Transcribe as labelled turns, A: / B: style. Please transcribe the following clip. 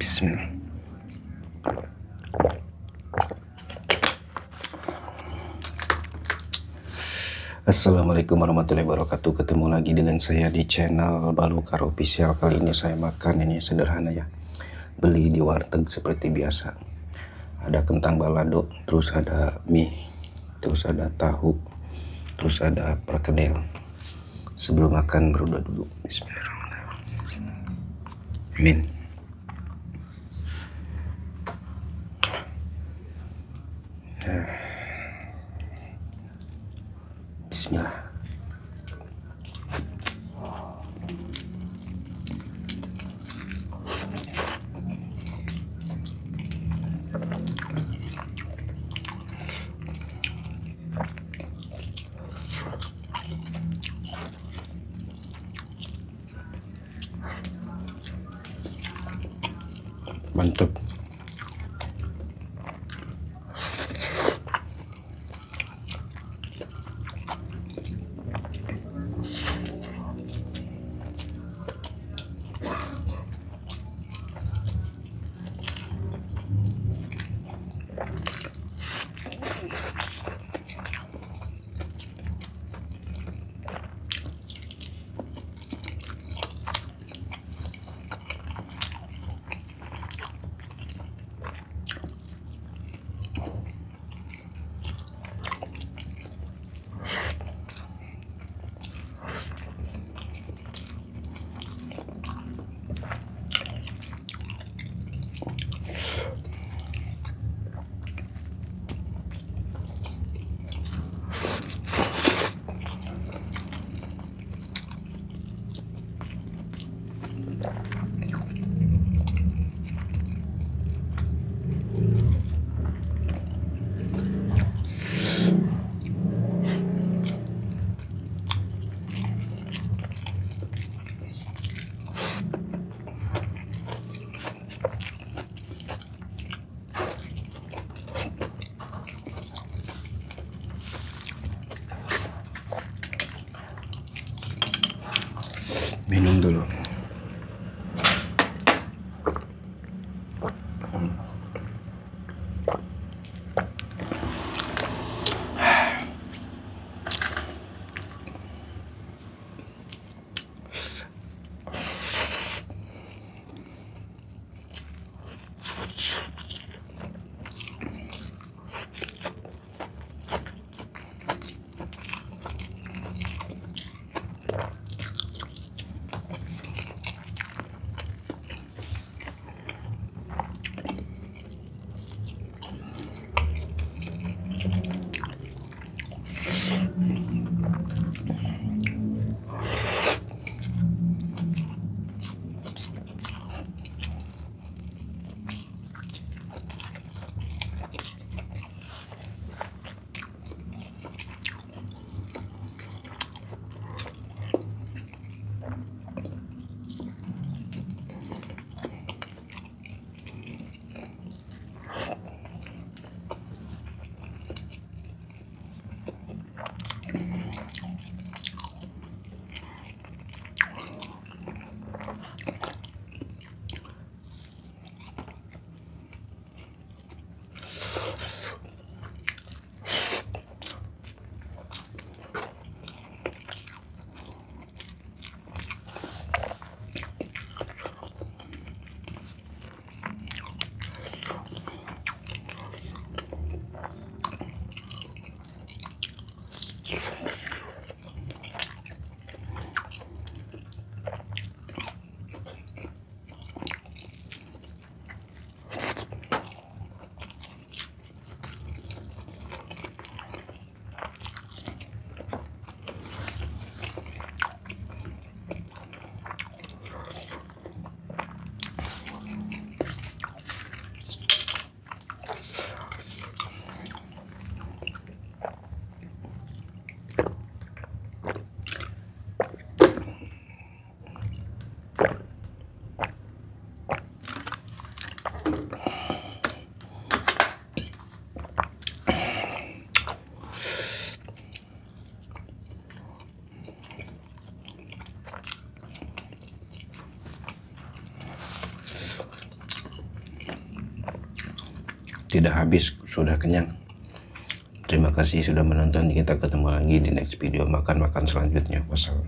A: Bismillah. Assalamualaikum warahmatullahi wabarakatuh. Ketemu lagi dengan saya di channel Balukar Official. Kali ini saya makan ini sederhana ya, beli di warteg seperti biasa. Ada kentang balado, terus ada mie, terus ada tahu, terus ada perkedel. Sebelum makan berdoa dulu. Bismillahirrahmanirrahim. Amin. Bismillah. Mantap. tidak habis, sudah kenyang. Terima kasih sudah menonton. Kita ketemu lagi di next video makan-makan selanjutnya. Wassalam.